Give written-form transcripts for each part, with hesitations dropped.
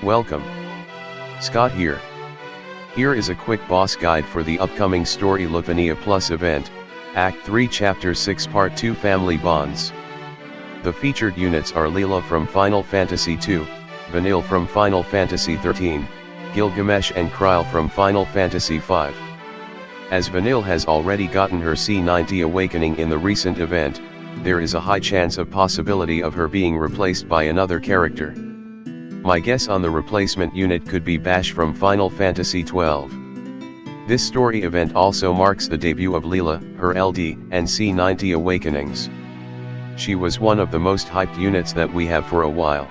Welcome. Scott here. Here is a quick boss guide for the upcoming story LUFENIA Plus event, Act 3 Chapter 6 Part 2 Family Bonds. The featured units are Leila from Final Fantasy II, Vanille from Final Fantasy XIII, Gilgamesh and Krile from Final Fantasy V. As Vanille has already gotten her C90 awakening in the recent event, there is a high chance of possibility of her being replaced by another character. My guess on the replacement unit could be Basch from Final Fantasy XII. This story event also marks the debut of Leila, her LD, and C90 awakenings. She was one of the most hyped units that we have for a while.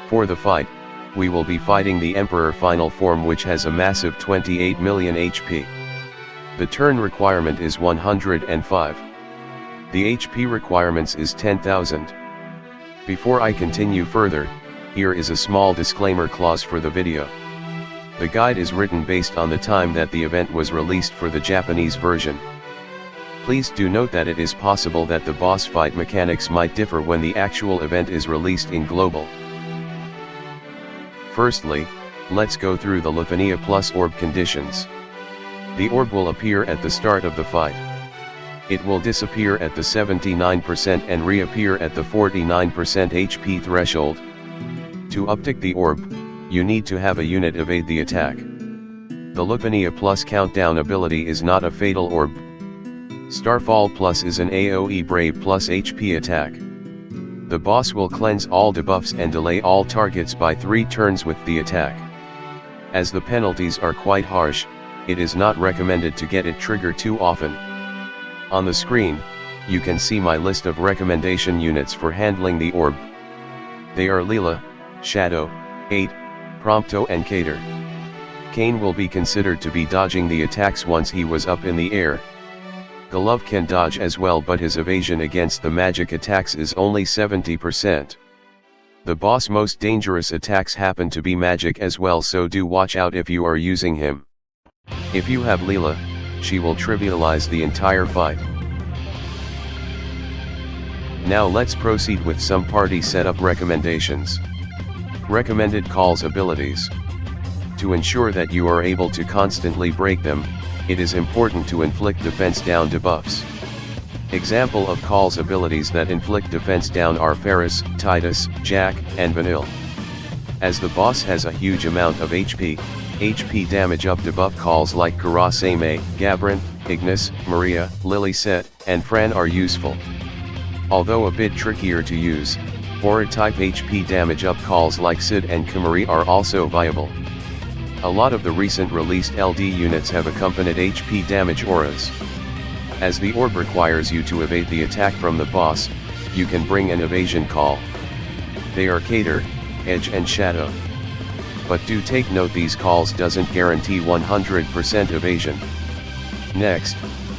For the fight, we will be fighting the Emperor final form, which has a massive 28 million HP. The turn requirement is 105. The HP requirements is 10,000. Before I continue further, here is a small disclaimer clause for the video. The guide is written based on the time that the event was released for the Japanese version. Please do note that it is possible that the boss fight mechanics might differ when the actual event is released in global. Firstly, let's go through the LUFENIA Plus Orb conditions. The orb will appear at the start of the fight. It will disappear at the 79% and reappear at the 49% HP threshold. To uptick the orb, you need to have a unit evade the attack. The LUFENIA Plus countdown ability is not a fatal orb. Starfall Plus is an AOE BRV+HP attack. The boss will cleanse all debuffs and delay all targets by 3 turns with the attack. As the penalties are quite harsh, it is not recommended to get it triggered too often. On the screen, you can see my list of recommendation units for handling the orb. They are Leila, Shadow, 8, Pt.2 and Cater. Kain will be considered to be dodging the attacks once he was up in the air. Golov can dodge as well, but his evasion against the magic attacks is only 70%. The boss' most dangerous attacks happen to be magic as well, so do watch out if you are using him. If you have Leila, she will trivialize the entire fight. Now let's proceed with some party setup recommendations. Recommended calls abilities. To ensure that you are able to constantly break them, it is important to inflict defense down debuffs. Example of calls abilities that inflict defense down are Ferris, Titus, Jack, and Vanille. As the boss has a huge amount of HP damage up debuff calls like Karasame, Gabrin, Ignis, Maria, Lily-Set, and Fran are useful. Although a bit trickier to use, Aura type HP damage up calls like Sid and Kimari are also viable. A lot of the recent released LD units have accompanied HP damage auras. As the orb requires you to evade the attack from the boss, you can bring an evasion call. They are Cater, Edge and Shadow. But do take note, these calls doesn't guarantee 100% evasion. Next,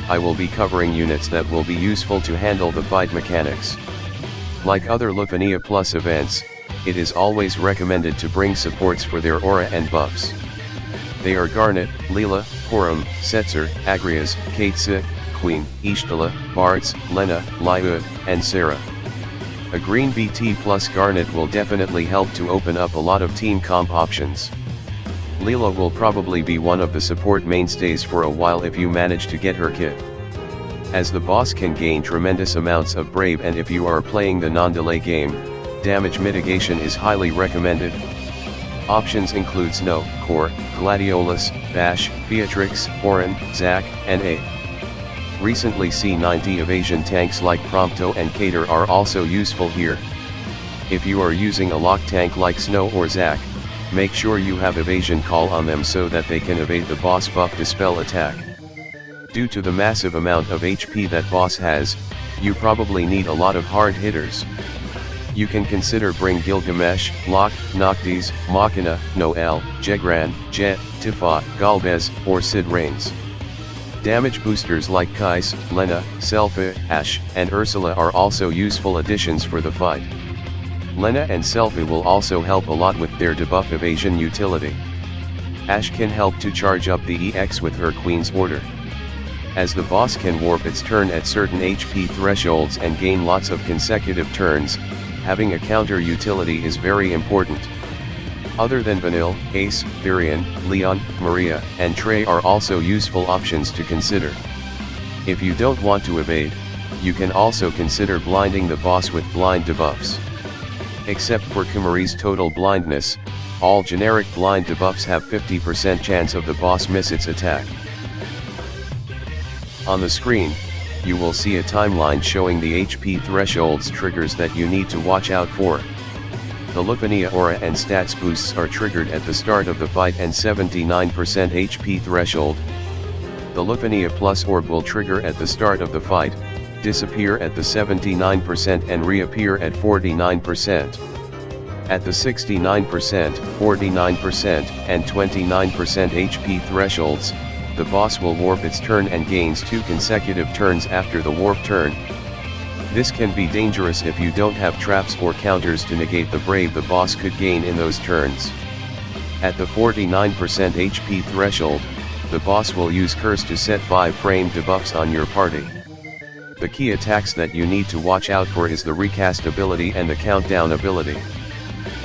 I will be covering units that will be useful to handle the fight mechanics. Like other LUFENIA Plus events, it is always recommended to bring supports for their aura and buffs. They are Garnet, Leila, Horum, Setzer, Agrias, Katse, Queen, Ishtala, Bartz, Lena, Lyud, and Sarah. A green BT plus Garnet will definitely help to open up a lot of team comp options. Leila will probably be one of the support mainstays for a while if you manage to get her kit. As the boss can gain tremendous amounts of brave, and if you are playing the non-delay game, damage mitigation is highly recommended. Options include Snow, Core, Gladiolus, Basch, Beatrix, Orin, Zack, and A. Recently C90 evasion tanks like Pt.2 and Cater are also useful here. If you are using a lock tank like Snow or Zack, make sure you have evasion call on them so that they can evade the boss buff dispel attack. Due to the massive amount of HP that boss has, you probably need a lot of hard hitters. You can consider bring Gilgamesh, Locke, Noctis, Machina, Noel, Jegran, Jet, Tifa, Galvez, or Sid Reigns. Damage boosters like Kais, Lena, Selpha, Ash, and Ursula are also useful additions for the fight. Lena and Selpha will also help a lot with their debuff evasion utility. Ash can help to charge up the EX with her Queen's Order. As the boss can warp its turn at certain HP thresholds and gain lots of consecutive turns, having a counter utility is very important. Other than Vanille, Ace, Varian, Leon, Maria, and Trey are also useful options to consider. If you don't want to evade, you can also consider blinding the boss with blind debuffs. Except for Kumari's total blindness, all generic blind debuffs have 50% chance of the boss miss its attack. On the screen, you will see a timeline showing the HP thresholds triggers that you need to watch out for. The LUFENIA aura and stats boosts are triggered at the start of the fight and 79% HP threshold. The LUFENIA plus orb will trigger at the start of the fight, disappear at the 79% and reappear at 49%. At the 69%, 49%, and 29% HP thresholds, the boss will warp its turn and gains 2 consecutive turns after the warp turn. This can be dangerous if you don't have traps or counters to negate the brave the boss could gain in those turns. At the 49% HP threshold, the boss will use Curse to set 5-frame debuffs on your party. The key attacks that you need to watch out for is the Recast ability and the Countdown ability.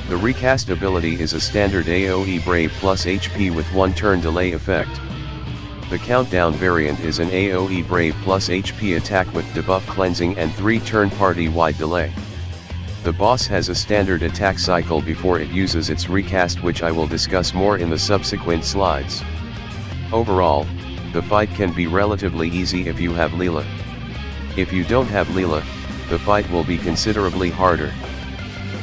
The Recast ability is a standard AOE BRV+HP with 1 turn delay effect. The Countdown variant is an AOE BRV+HP attack with debuff cleansing and 3-turn party-wide delay. The boss has a standard attack cycle before it uses its recast, which I will discuss more in the subsequent slides. Overall, the fight can be relatively easy if you have Leila. If you don't have Leila, the fight will be considerably harder.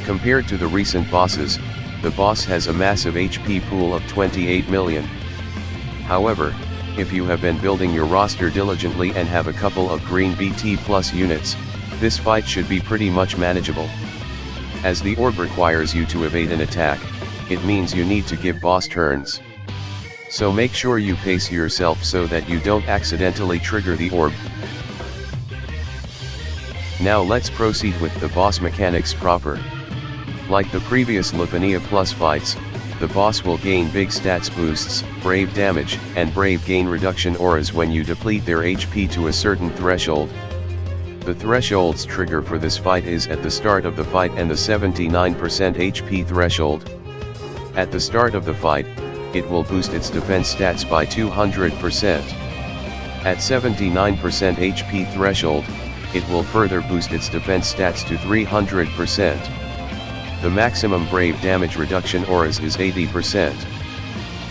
Compared to the recent bosses, the boss has a massive HP pool of 28 million. However, if you have been building your roster diligently and have a couple of green BT plus units, this fight should be pretty much manageable. As the orb requires you to evade an attack, it means you need to give boss turns. So make sure you pace yourself so that you don't accidentally trigger the orb. Now let's proceed with the boss mechanics proper. Like the previous LUFENIA Plus fights, the boss will gain big stats boosts, brave damage, and brave gain reduction auras when you deplete their HP to a certain threshold. The threshold's trigger for this fight is at the start of the fight and the 79% HP threshold. At the start of the fight, it will boost its defense stats by 200%. At 79% HP threshold, it will further boost its defense stats to 300%. The maximum brave damage reduction auras is 80%.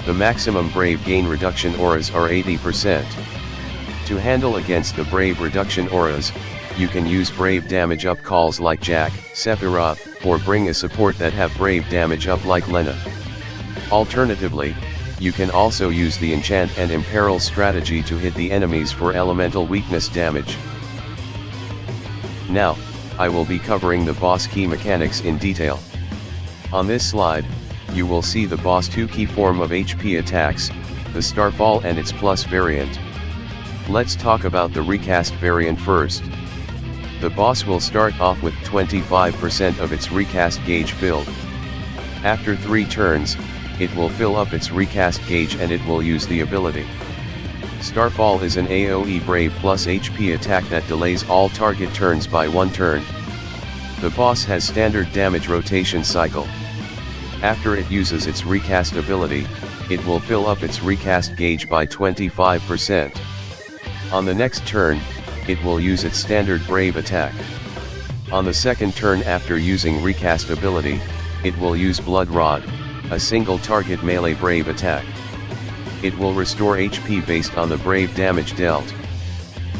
The maximum brave gain reduction auras are 80%. To handle against the brave reduction auras, you can use brave damage up calls like Jack, Sephiroth, or bring a support that have brave damage up like Lena. Alternatively, you can also use the enchant and imperil strategy to hit the enemies for elemental weakness damage. Now, I will be covering the boss key mechanics in detail. On this slide, you will see the boss 2 key form of HP attacks, the Starfall and its plus variant. Let's talk about the recast variant first. The boss will start off with 25% of its recast gauge filled. After 3 turns, it will fill up its recast gauge and it will use the ability. Starfall is an AOE BRV+HP attack that delays all target turns by 1 turn. The boss has standard damage rotation cycle. After it uses its recast ability, it will fill up its recast gauge by 25%. On the next turn, it will use its standard brave attack. On the second turn after using recast ability, it will use Blood Rod, a single target melee brave attack. It will restore HP based on the brave damage dealt.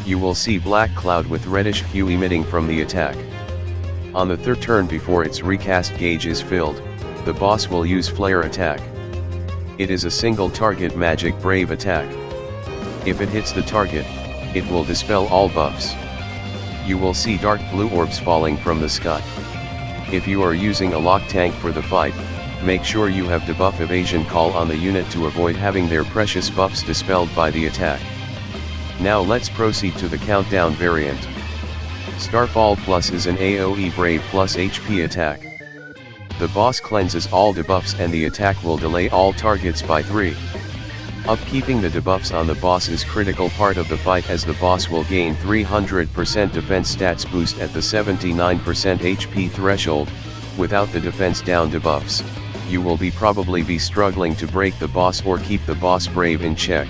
You will see black cloud with reddish hue emitting from the attack. On the third turn before its recast gauge is filled, the boss will use flare attack. It is a single target magic brave attack. If it hits the target, it will dispel all buffs. You will see dark blue orbs falling from the sky. If you are using a lock tank for the fight, make sure you have debuff evasion call on the unit to avoid having their precious buffs dispelled by the attack. Now let's proceed to the countdown variant. Starfall Plus is an AOE BRV+HP attack. The boss cleanses all debuffs and the attack will delay all targets by 3. Upkeeping the debuffs on the boss is critical part of the fight as the boss will gain 300% defense stats boost at the 79% HP threshold, without the defense down debuffs. you will probably be struggling to break the boss or keep the boss brave in check.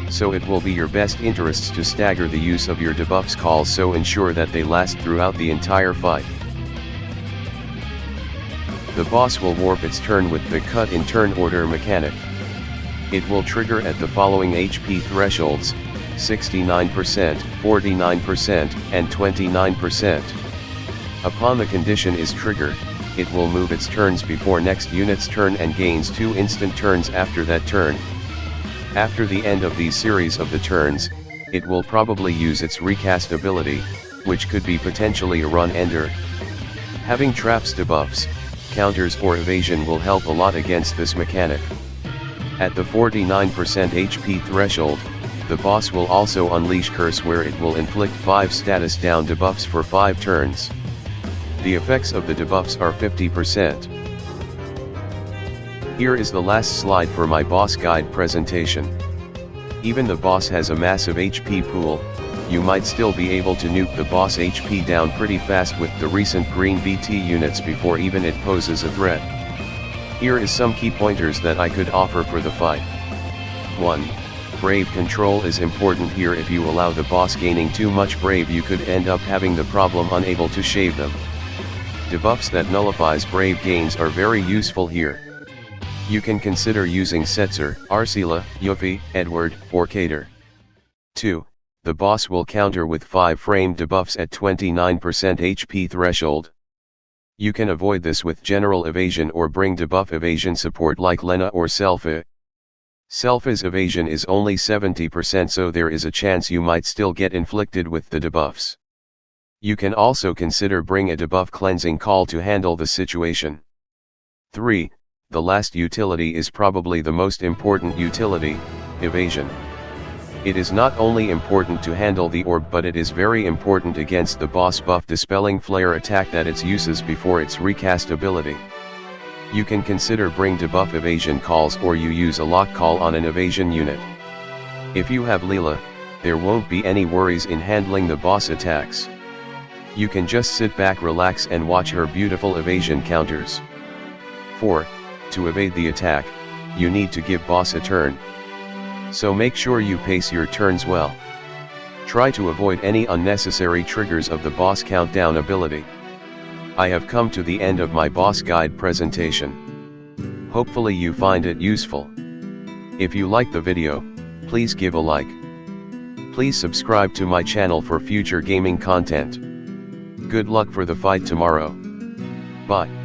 So it will be your best interests to stagger the use of your debuffs calls, so ensure that they last throughout the entire fight. The boss will warp its turn with the cut in turn order mechanic. It will trigger at the following HP thresholds: 69%, 49%, and 29%. Upon the condition is triggered, it will move its turns before next unit's turn and gains 2 instant turns after that turn. After the end of these series of the turns, it will probably use its recast ability, which could be potentially a run ender. Having traps, debuffs, counters or evasion will help a lot against this mechanic. At the 49% HP threshold, the boss will also unleash Curse, where it will inflict 5 status down debuffs for 5 turns. The effects of the debuffs are 50%. Here is the last slide for my boss guide presentation. Even the boss has a massive HP pool, you might still be able to nuke the boss HP down pretty fast with the recent green BT units before even it poses a threat. Here is some key pointers that I could offer for the fight. 1. Brave control is important here. If you allow the boss gaining too much brave, you could end up having the problem unable to shave them. Debuffs that nullifies brave gains are very useful here. You can consider using Setzer, Arsila, Yuffie, Edward, or Cater. 2. The boss will counter with 5 frame debuffs at 29% HP threshold. You can avoid this with general evasion or bring debuff evasion support like Lena or Selpha. Selpha's evasion is only 70%, so there is a chance you might still get inflicted with the debuffs. You can also consider bring a debuff cleansing call to handle the situation. 3. The last utility is probably the most important utility, evasion. It is not only important to handle the orb, but it is very important against the boss buff Dispelling Flare attack that it uses before its recast ability. You can consider bring debuff evasion calls, or you use a lock call on an evasion unit. If you have Leila, there won't be any worries in handling the boss attacks. You can just sit back, relax and watch her beautiful evasion counters. 4. To evade the attack, you need to give boss a turn. So make sure you pace your turns well. Try to avoid any unnecessary triggers of the boss countdown ability. I have come to the end of my boss guide presentation. Hopefully you find it useful. If you like the video, please give a like. Please subscribe to my channel for future gaming content. Good luck for the fight tomorrow. Bye.